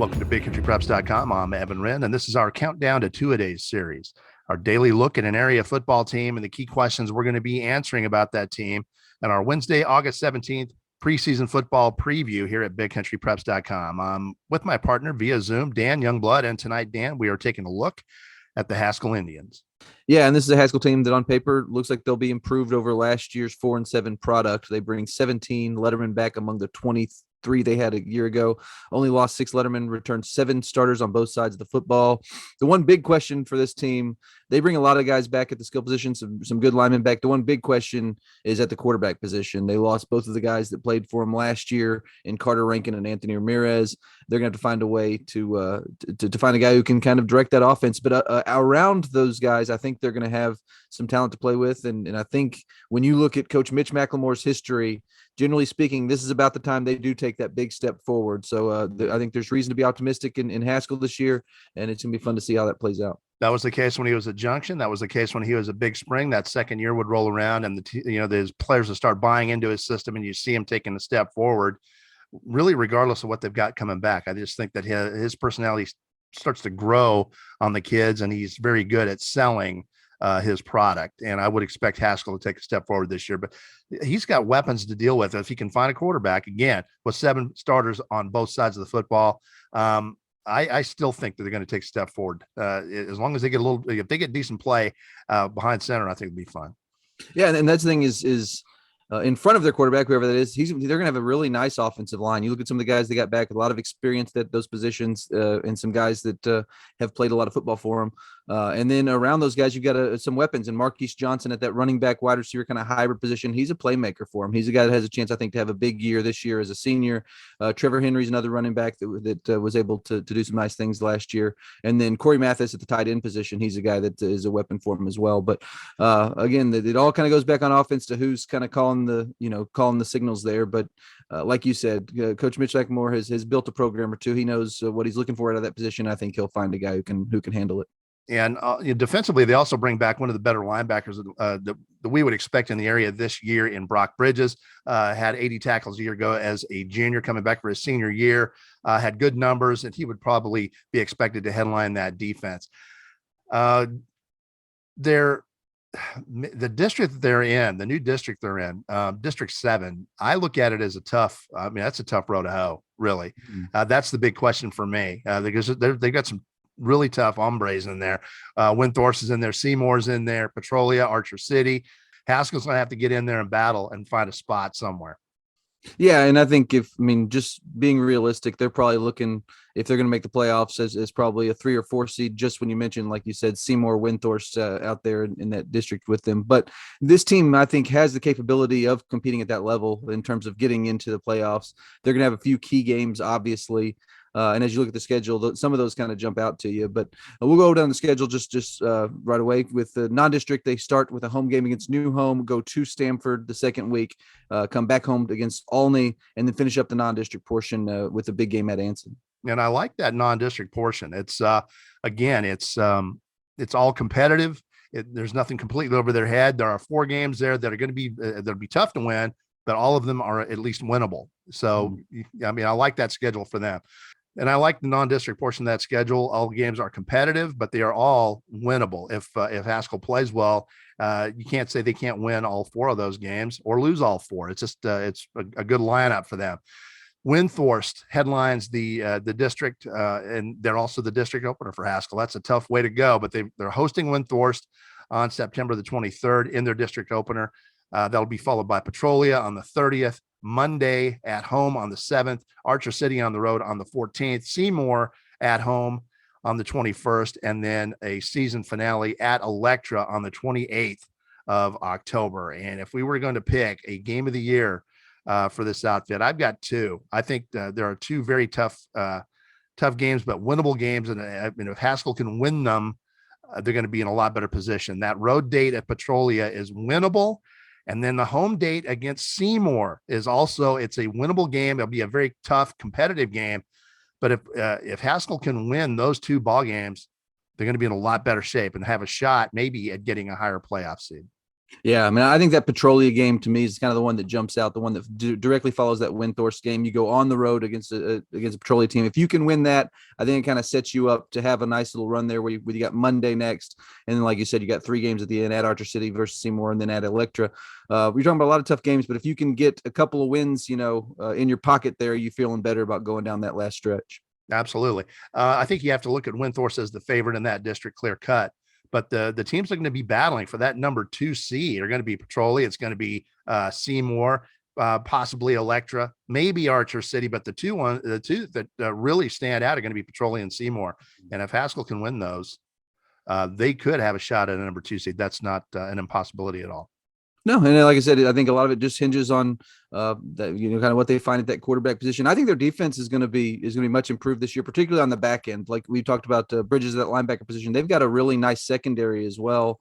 Welcome to BigCountryPreps.com. I'm Evan Wren, and this is our Countdown to Two-A-Days series, our daily look at an area football team and the key questions we're going to be answering about that team, and our Wednesday, August 17th preseason football preview here at BigCountryPreps.com. I'm with my partner via Zoom, Dan Youngblood, and tonight, Dan, we are taking a look at the Haskell Indians. Yeah, and this is a Haskell team that on paper looks like they'll be improved over last year's 4-7 product. They bring 17 lettermen back among the 23 they had a year ago. Only lost 6 lettermen, returned 7 starters on both sides of the football. The one big question for this team, they bring a lot of guys back at the skill position, some good linemen back. The one big question is at the quarterback position. They lost both of the guys that played for them last year in Carter Rankin and Anthony Ramirez. They're going to have to find a way to find a guy who can kind of direct that offense. But around those guys, I think they're going to have some talent to play with. And I think when you look at Coach Mitch McLemore's history, generally speaking, this is about the time they do take that big step forward. So I think there's reason to be optimistic in Haskell this year, and it's going to be fun to see how that plays out. That was the case when he was at Junction. That was the case when he was at Big Spring. That second year would roll around, and these players would start buying into his system, and you see him taking a step forward, really regardless of what they've got coming back. I just think that his personality starts to grow on the kids, and he's very good at selling his product. And I would expect Haskell to take a step forward this year, but he's got weapons to deal with if he can find a quarterback again with 7 starters on both sides of the football. I still think that they're going to take a step forward as long as they get if they get decent play behind center. I think it'll be fun. Yeah, and that's the thing is in front of their quarterback, whoever that is, they're going to have a really nice offensive line. You look at some of the guys they got back, a lot of experience at those positions, and some guys that have played a lot of football for them. And then around those guys, you've got some weapons. And Marquise Johnson at that running back, wide receiver kind of hybrid position, he's a playmaker for him. He's a guy that has a chance, I think, to have a big year this year as a senior. Trevor Henry's another running back that was able to do some nice things last year. And then Corey Mathis at the tight end position, he's a guy that is a weapon for him as well. But again, it all kind of goes back on offense to who's kind of calling the signals there. But like you said, Coach Mitch McLemore has built a program or two. He knows what he's looking for out of that position. I think he'll find a guy who can handle it. And defensively, they also bring back one of the better linebackers that we would expect in the area this year in Brock Bridges. Had 80 tackles a year ago as a junior, coming back for his senior year. Had good numbers, and he would probably be expected to headline that defense. The district that they're in, the new district they're in, District 7, I look at it as that's a tough road to hoe, really. That's the big question for me because they've got some really tough hombres in there. Windthorst is in there, Seymour's in there, Petrolia, Archer City. Haskell's going to have to get in there and battle and find a spot somewhere. Yeah, and I think just being realistic, they're probably looking, if they're going to make the playoffs, as probably a 3 or 4 seed, just when you mentioned, like you said, Seymour, Windthorst out there in that district with them. But this team, I think, has the capability of competing at that level in terms of getting into the playoffs. They're going to have a few key games, obviously. And as you look at the schedule, some of those kind of jump out to you. But we'll go down the schedule just right away. With the non-district, they start with a home game against New Home, go to Stamford the second week, come back home against Olney, and then finish up the non-district portion with a big game at Anson. And I like that non-district portion. It's it's all competitive. There's nothing completely over their head. There are 4 games there that are going to be that'll be tough to win, but all of them are at least winnable. So, I like that schedule for them. And I like the non-district portion of that schedule. All the games are competitive, but they are all winnable. If Haskell plays well, you can't say they can't win all 4 of those games or lose all 4. It's just it's a good lineup for them. Windthorst headlines the district, and they're also the district opener for Haskell. That's a tough way to go, but they're hosting Windthorst on September the 23rd in their district opener. That'll be followed by Petrolia on the 30th. Monday at home on the 7th, Archer City on the road on the 14th, Seymour at home on the 21st, and then a season finale at Electra on the 28th of October. And if we were going to pick a game of the year for this outfit, I've got 2. I think there are 2 very tough games, but winnable games. And if Haskell can win them, they're going to be in a lot better position. That road date at Petrolia is winnable. And then the home date against Seymour is also, it's a winnable game. It'll be a very tough, competitive game. But if Haskell can win those 2 ball games, they're going to be in a lot better shape and have a shot maybe at getting a higher playoff seed. Yeah, I mean, I think that Petrolia game to me is kind of the one that jumps out, the one that directly follows that Windthorst game. You go on the road against a Petrolia team. If you can win that, I think it kind of sets you up to have a nice little run there where you got Monday next. And then, like you said, you got 3 games at the end at Archer City versus Seymour and then at Electra. We're talking about a lot of tough games, but if you can get a couple of wins, in your pocket there, you feeling better about going down that last stretch. Absolutely. I think you have to look at Windthorst as the favorite in that district, clear cut. But the teams are going to be battling for that number 2 seed are going to be Petrolia. It's going to be Seymour, possibly Electra, maybe Archer City. But the two that really stand out are going to be Petrolia and Seymour. And if Haskell can win those, they could have a shot at a number 2 seed. That's not an impossibility at all. No, and like I said, I think a lot of it just hinges on that, kind of what they find at that quarterback position. I think their defense is going to be much improved this year, particularly on the back end. Like we talked about, Bridges at that linebacker position. They've got a really nice secondary as well.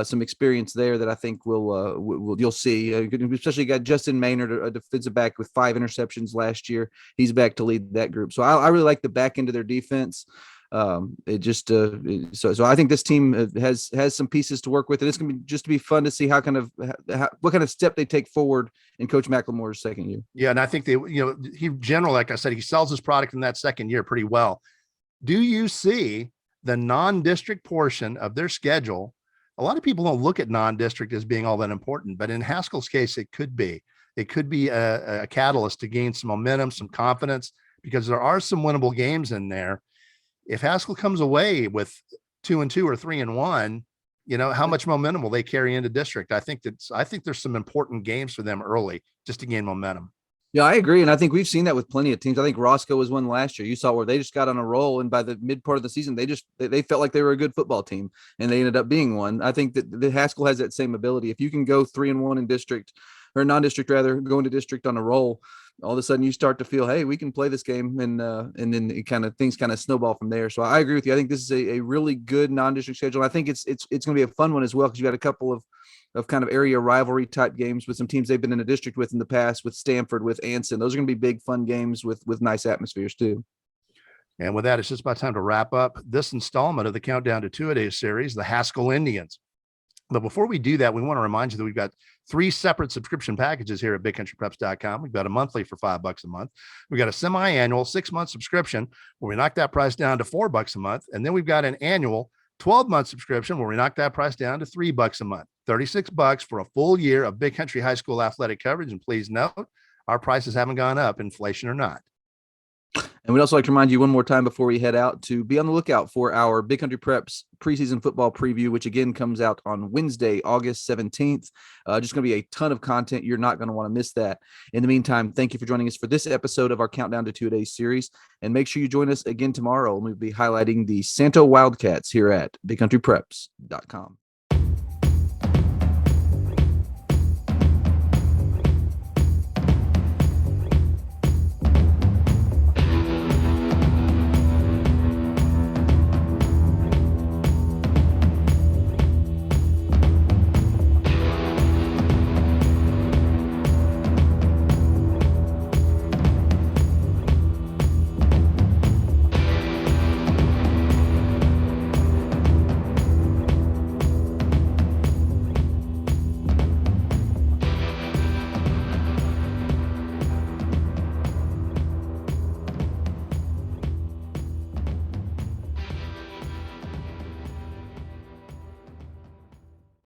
Some experience there that I think you'll see. Especially got Justin Maynard, a defensive back with 5 interceptions last year. He's back to lead that group. So I really like the back end of their defense. It just so I think this team has some pieces to work with, and it's gonna be just to be fun to see what kind of step they take forward in Coach McLemore's second year. Yeah, and I think he generally, like I said, he sells his product in that second year pretty well. Do you see the non-district portion of their schedule? A lot of people don't look at non-district as being all that important, but in Haskell's case, it could be. It could be a catalyst to gain some momentum, some confidence, because there are some winnable games in there. If Haskell comes away with 2-2 or 3-1, how much momentum will they carry into district? I think there's some important games for them early just to gain momentum. Yeah, I agree. And I think we've seen that with plenty of teams. I think Roscoe was one last year. You saw where they just got on a roll. And by the mid part of the season, they felt like they were a good football team and they ended up being one. I think that the Haskell has that same ability. If you can go 3-1 in district or non-district, rather, go into district on a roll, all of a sudden you start to feel, hey, we can play this game. And then things kind of snowball from there. So I agree with you. I think this is a really good non-district schedule. I think it's going to be a fun one as well, because you got a couple of kind of area rivalry type games with some teams they've been in a district with in the past, with Stanford, with Anson. Those are going to be big, fun games with nice atmospheres too. And with that, it's just about time to wrap up this installment of the Countdown to Two-A-Days series, the Haskell Indians. But before we do that, we want to remind you that we've got 3 separate subscription packages here at bigcountrypreps.com. We've got a monthly for $5 a month. We've got a semi-annual 6-month subscription where we knock that price down to $4 a month. And then we've got an annual 12-month subscription where we knock that price down to $3 a month. $36 for a full year of Big Country High School athletic coverage. And please note, our prices haven't gone up, inflation or not. And we'd also like to remind you one more time before we head out to be on the lookout for our Big Country Preps preseason football preview, which again comes out on Wednesday, August 17th. Just going to be a ton of content. You're not going to want to miss that. In the meantime, thank you for joining us for this episode of our Countdown to Two-A-Days series. And make sure you join us again tomorrow. We'll be highlighting the Santo Wildcats here at bigcountrypreps.com.